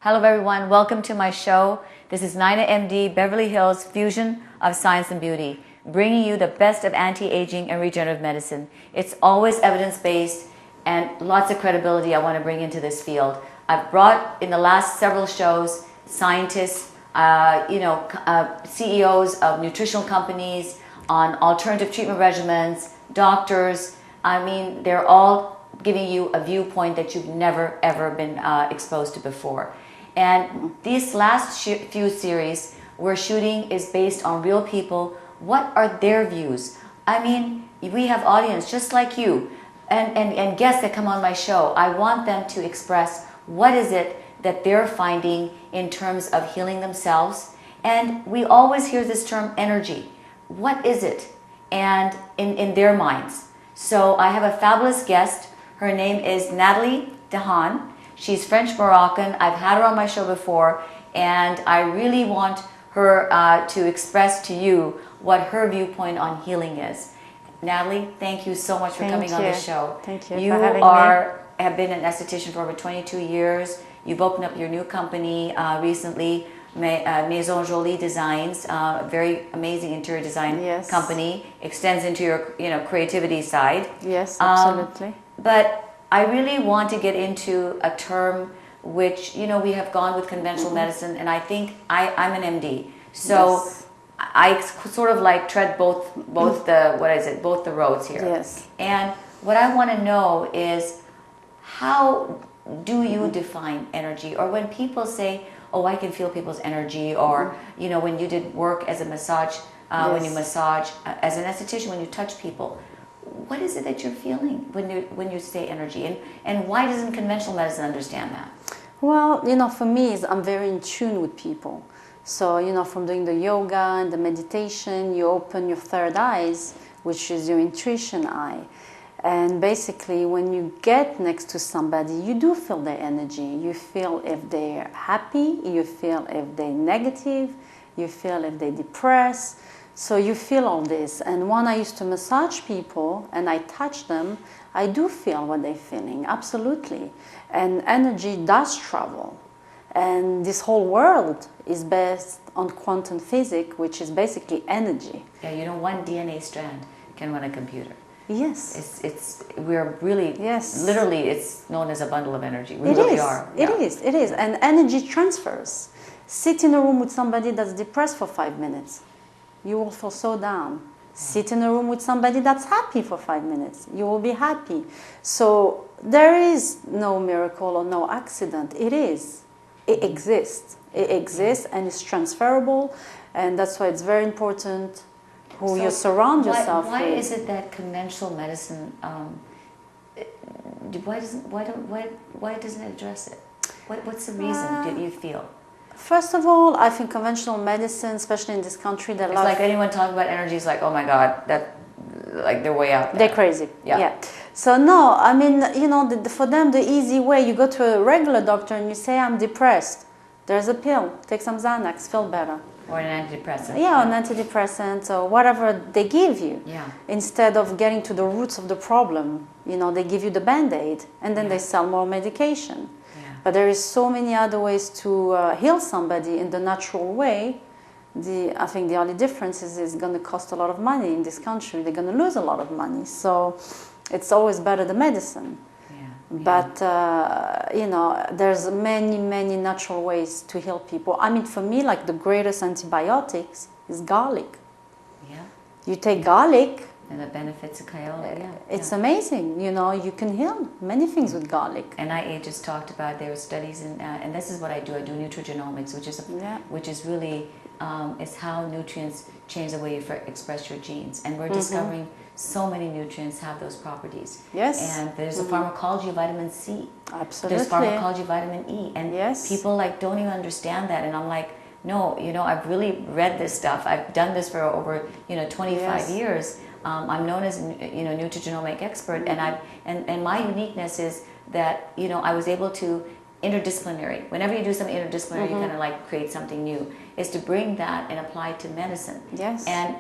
Hello everyone, welcome to my show. This is NainaMD, Beverly Hills Fusion of Science and Beauty, bringing you the best of anti-aging and regenerative medicine. It's always evidence-based and lots of credibility I want to bring into this field. I've brought in the last several shows scientists, CEOs of nutritional companies on alternative treatment regimens, doctors. I mean, they're all giving you a viewpoint that you've never ever been exposed to before. And these last few series we're shooting is based on real people. What are their views? I mean, we have audience just like you and guests that come on my show. I want them to express what is it that they're finding in terms of healing themselves. And we always hear this term energy. What is it? And in their minds. So I have a fabulous guest. Her name is Nathalie Dahan. She's French Moroccan. I've had her on my show before, and I really want her to express to you what her viewpoint on healing is. Nathalie, thank you so much for coming on the show. Thank you You for having have been an esthetician for over 22 years. You've opened up your new company recently, Maison Jolie Designs, a very amazing interior design company. Extends into your creativity side. Yes, absolutely. But I really want to get into a term which, we have gone with conventional medicine, and I think I'm an MD. So I sort of like tread both the roads here. Yes. And what I want to know is, how do you define energy? Or when people say, oh, I can feel people's energy, or, when you did work as a massage, when you massage, as an esthetician, when you touch people, what is it that you're feeling when you say energy, and why doesn't conventional medicine understand that? Well, for me, I'm very in tune with people. So, from doing the yoga and the meditation, you open your third eyes, which is your intuition eye. And basically, when you get next to somebody, you do feel their energy. You feel if they're happy, you feel if they're negative, you feel if they're depressed. So you feel all this. And when I used to massage people and I touch them, I do feel what they're feeling, absolutely. And energy does travel. And this whole world is based on quantum physics, which is basically energy. Yeah, one DNA strand can run a computer. Yes. We're really, literally, it's known as a bundle of energy. We really are. Yeah. It is. And energy transfers. Sit in a room with somebody that's depressed for 5 minutes. You will feel so down. Sit in a room with somebody that's happy for 5 minutes. You will be happy. So there is no miracle or no accident. It is. It exists. It exists and it's transferable. And that's why it's very important who you surround yourself with. Why is it that conventional medicine, why doesn't it address it? What's the reason do you feel? First of all, I think conventional medicine, especially in this country, it's like anyone talking about energy is like, oh my God, they're way out there. They're crazy. Yeah. So no, I mean, for them, the easy way, you go to a regular doctor and you say, I'm depressed. There's a pill. Take some Xanax, feel better. Or an antidepressant. Yeah, an antidepressant or whatever they give you. Yeah. Instead of getting to the roots of the problem, they give you the Band-Aid and then they sell more medication. But there is so many other ways to heal somebody in the natural way. I think the only difference is it's going to cost a lot of money in this country. They're going to lose a lot of money. So it's always better the medicine. But, there's many, many natural ways to heal people. I mean, for me, like the greatest antibiotics is garlic. Yeah. You take garlic. And the benefits of Kyola, It's amazing. You can heal many things with garlic. NIH just talked about their studies, and this is what I do. I do Nutrigenomics, which is really is how nutrients change the way you express your genes, and we're discovering so many nutrients have those properties. Yes. And there's a pharmacology of vitamin C. Absolutely. There's pharmacology of vitamin E, and people don't even understand that. And I'm like, no, I've really read this stuff. I've done this for over 25 years. I'm known as nutrigenomic expert, and my uniqueness is that I was able to interdisciplinary. Whenever you do something interdisciplinary, you kind of like create something new. Is to bring that and apply it to medicine. Yes. And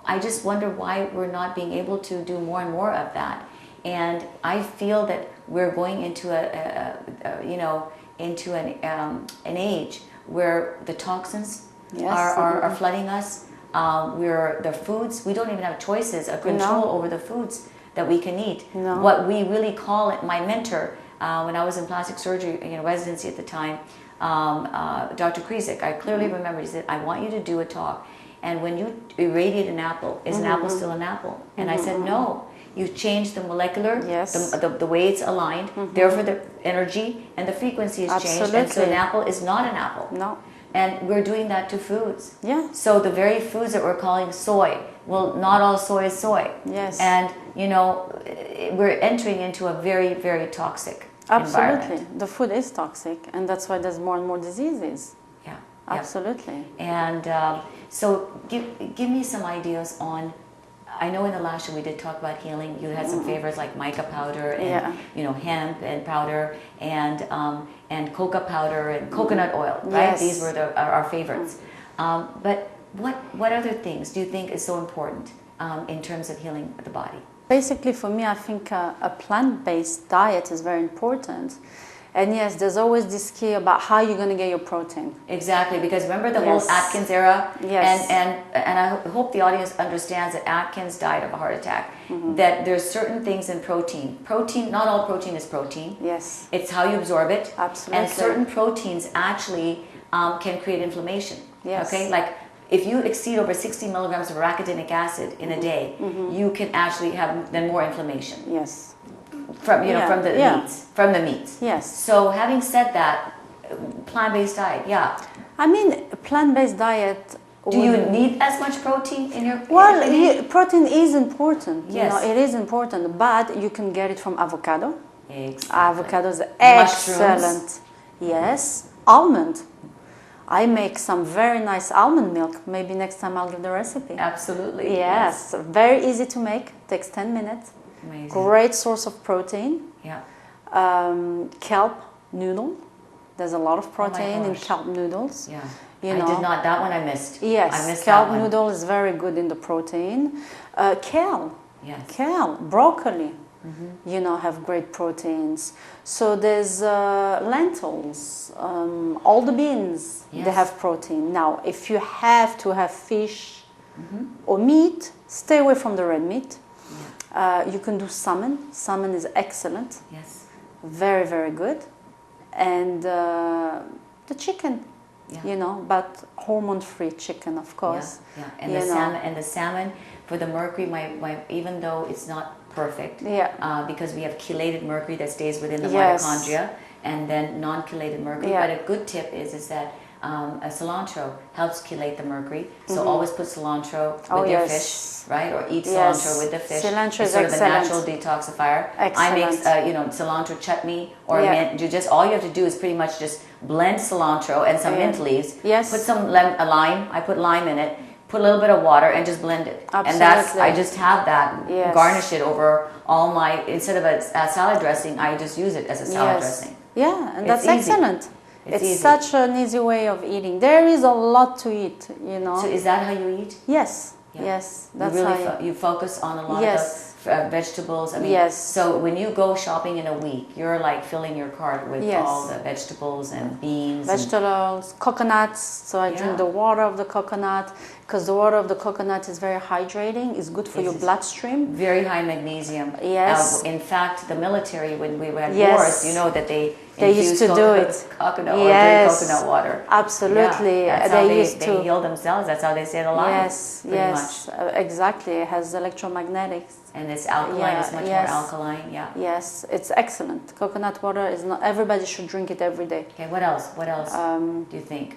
I just wonder why we're not being able to do more and more of that. And I feel that we're going into into an age where the toxins Yes. are flooding us. The foods, we don't even have choices or control over the foods that we can eat. No. What we really call it, my mentor, when I was in plastic surgery residency at the time, Dr. Krizik, I clearly remember, he said, I want you to do a talk. And when you irradiate an apple, is an apple still an apple? And I said, no. You change the molecular, the way it's aligned, therefore the energy and the frequency is changed. And so an apple is not an apple. No. And we're doing that to foods. Yeah. So the very foods that we're calling soy, well, not all soy is soy. Yes. And, we're entering into a very, very toxic environment. Absolutely. The food is toxic, and that's why there's more and more diseases. Yeah. Absolutely. And so give me some ideas on, I know in the last show we did talk about healing. You had some favorites like mica powder and hemp and powder and coca powder and coconut oil, right? Yes. These were our favorites. But what other things do you think is so important in terms of healing the body? Basically, for me, I think a plant-based diet is very important. And yes, there's always this key about how you're going to get your protein. Exactly, because remember the whole Atkins era? Yes. And I hope the audience understands that Atkins died of a heart attack. That there's certain things in protein. Protein, not all protein is protein. Yes. It's how you absorb it. Absolutely. And certain proteins actually can create inflammation. Yes. Okay, like if you exceed over 60 milligrams of arachidonic acid in a day, you can actually have then more inflammation. Yes. From from the meats. Yes. So having said that, plant-based diet, I mean, plant-based diet. Do you need as much protein in your? Well, protein is important. Yes. It is important, but you can get it from avocado. Exactly. Avocado is excellent. Mushrooms. Yes. Almond. I make some very nice almond milk. Maybe next time I'll give the recipe. Absolutely. Yes. Very easy to make. Takes 10 minutes. Amazing. Great source of protein. Yeah. Kelp noodle. There's a lot of protein in kelp noodles. Yeah. I did not. That one I missed. Yes. I missed kelp that one. noodle is very good in the protein. Kale. Yes. Kale, broccoli. Have great proteins. So there's lentils, all the beans, they have protein. Now, if you have to have fish or meat, stay away from the red meat. You can do salmon. Salmon is excellent. Yes. Very, very good. And the chicken, but hormone-free chicken, of course. Yeah. And the salmon for the mercury, even though it's not perfect, because we have chelated mercury that stays within the mitochondria, and then non-chelated mercury. But a good tip is that a cilantro helps chelate the mercury. So always put cilantro with your fish, right? Or eat cilantro with the fish. Cilantro is is sort of a excellent. natural detoxifier. Excellent. I make cilantro chutney or mint. All you have to do is pretty much just blend cilantro and some mint leaves. Yes. Put some lime. I put lime in it. Put a little bit of water and just blend it. Absolutely. And I just have that, garnish it over all my, instead of a salad dressing, I just use it as a salad dressing. Yeah, and It's that's easy. excellent. It's easy. such an easy way of eating. There is a lot to eat, So is that how you eat? Yes, Yeah. yes. You That's really how you focus on a lot Yes. of the vegetables. I mean, Yes. So when you go shopping in a week, you're like filling your cart with Yes. all the vegetables and beans. and- vegetables, coconuts. So I drink the water of the coconut because the water of the coconut is very hydrating. It's good for your bloodstream. Very high magnesium. Yes. In fact, the military, when we had Yes. wars, you know that they used to do it. Coconut or drink Yes. coconut water. Absolutely. Yeah, that's how They used they to. heal themselves. That's how they stayed alive. Yes, pretty yes, much. Exactly. It has electromagnetics. And it's alkaline. It's much more alkaline. Yeah. Yes, it's excellent. Coconut water is not. Everybody should drink it every day. Okay. What else? What else do you think?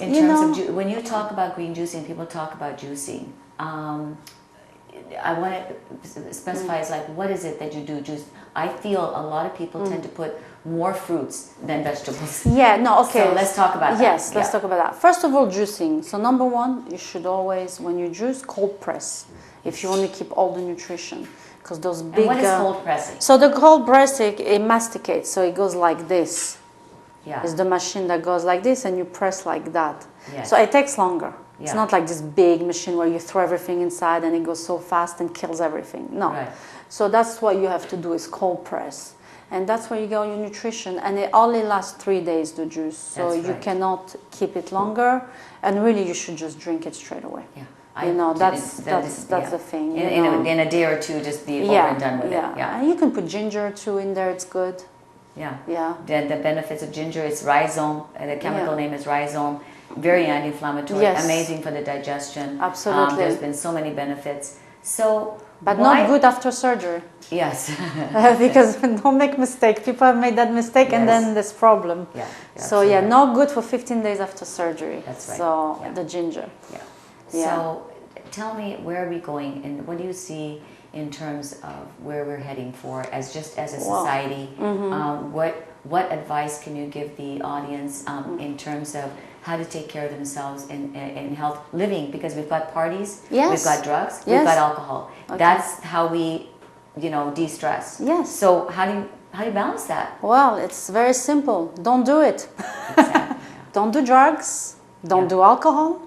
In you terms of when you talk about green juicing, people talk about juicing. I want to specify is like, what is it that you do juice? I feel a lot of people tend to put more fruits than vegetables. Yeah, no, okay. So let's talk about that. Yes, let's talk about that. First of all, juicing. So number one, you should always, when you juice, cold press. If you want to keep all the nutrition. Because those big... And what is cold pressing? So the cold pressing, it masticates. So it goes like this. Yeah. It's the machine that goes like this and you press like that. Yes. So it takes longer. Yeah. It's not like this big machine where you throw everything inside and it goes so fast and kills everything. No. Right. So that's what you have to do is cold press. And that's where you get all your nutrition. And it only lasts 3 days, the juice. So That's you right. cannot keep it longer. And really, you should just drink it straight away. Yeah. That's the thing. In a day or two, just be over and done with it. Yeah. And you can put ginger too in there. It's good. Yeah. Yeah. The benefits of ginger, it's rhizome. The chemical name is rhizome. Very anti-inflammatory. Yes. Amazing for the digestion. Absolutely. There's been so many benefits. So, But not good after surgery. Yes. Because don't make mistake. People have made that mistake and then there's problem. Yeah. So yeah, not good for 15 days after surgery. That's right. So the ginger. Yeah. Yeah. So tell me, where are we going and what do you see in terms of where we're heading for as a society? What advice can you give the audience in terms of how to take care of themselves in health living? Because we've got parties, we've got drugs, we've got alcohol. Okay. That's how we, de-stress. Yes. So how do you balance that? Well, it's very simple. Don't do it. Exactly. Don't do drugs. Don't do alcohol.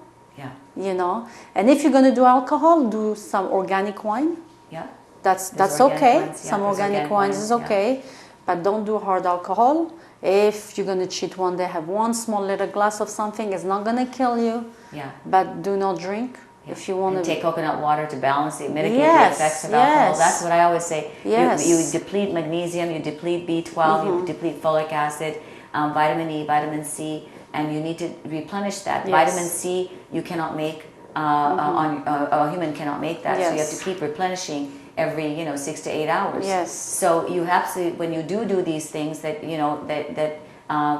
Yeah. And if you're going to do alcohol, do some organic wine. Yeah. That's okay. Wines, some organic wines is okay. But don't do hard alcohol. If you're going to cheat one day, have one small little glass of something. It's not going to kill you. Yeah. But do not drink. Yeah. If you want to take coconut water to balance it, mitigate the effects of alcohol. That's what I always say. Yes. You deplete magnesium, you deplete B12, you deplete folic acid, vitamin E, vitamin C, and you need to replenish that. Yes. Vitamin C you cannot make, a human cannot make that, so you have to keep replenishing every 6 to 8 hours. Yes. So you have to, when you do these things that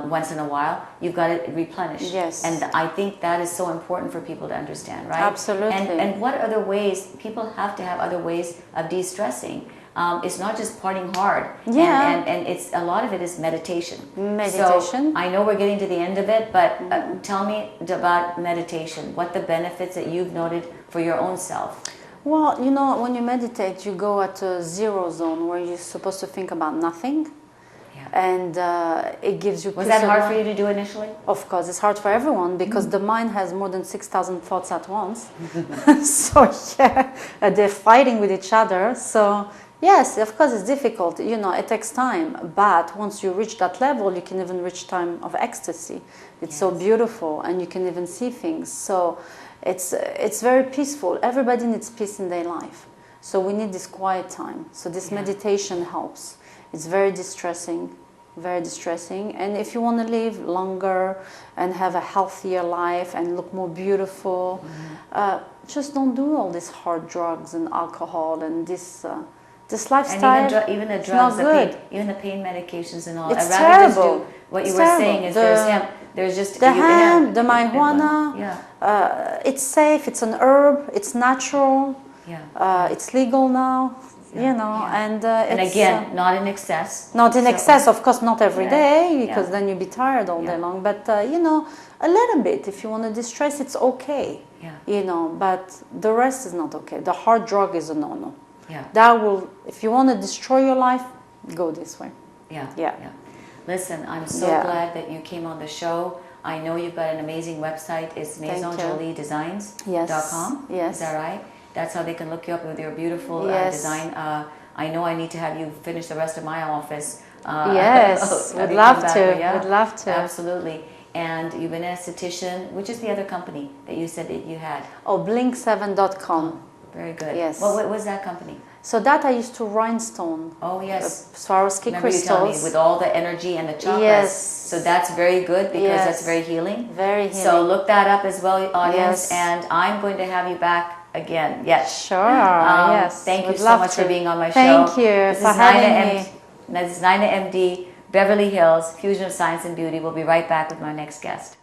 once in a while, you've got to replenish. Yes. And I think that is so important for people to understand, right? Absolutely. And what other ways, people have to have other ways of de-stressing. It's not just partying hard. Yeah. And it's a lot of it is meditation. Meditation. So I know we're getting to the end of it, but tell me about meditation. What the benefits that you've noted for your own self? Well, when you meditate, you go at a zero zone where you're supposed to think about nothing. Yeah. And it gives you... Was that hard for you to do initially? Of course, it's hard for everyone because the mind has more than 6,000 thoughts at once. So, they're fighting with each other. So, yes, of course, it's difficult. It takes time. But once you reach that level, you can even reach time of ecstasy. It's so beautiful and you can even see things. So... It's very peaceful. Everybody needs peace in their life. So we need this quiet time. So this meditation helps. It's very distressing, very distressing. And if you want to live longer and have a healthier life and look more beautiful, just don't do all these hard drugs and alcohol and this lifestyle. And even the drugs, even the pain medications and all. It's I'd rather terrible. Just do what you were saying is there's hemp. There's just the hemp, the marijuana. Yeah. It's safe. It's an herb. It's natural. Yeah. It's legal now. And again, not in excess. Not in excess, of course, not every day because then you'll be tired all day long. But a little bit. If you want to distress, it's okay. Yeah. But the rest is not okay. The hard drug is a no-no. Yeah. That will, if you want to destroy your life, go this way. Yeah. Yeah. Listen, I'm so glad that you came on the show. I know you've got an amazing website. It's maisonjoliedesigns.com. Yes. Is that right? That's how they can look you up with your beautiful design. I know I need to have you finish the rest of my office. Yes, would love to. Would love to. Absolutely. And you've been an esthetician. Which is the other company that you said that you had? Oh, blink7.com. Oh, very good. Yes. What was that company? So that I used to rhinestone. Oh, yes. Swarovski crystals. You telling me with all the energy and the chakras. Yes. So that's very good because that's very healing. Very healing. So look that up as well, audience. Yes. And I'm going to have you back again. Yes. Sure. Yes. Thank you so much for being on my show. Thank you for having me. This is NainaMD, Beverly Hills, Fusion of Science and Beauty. We'll be right back with my next guest.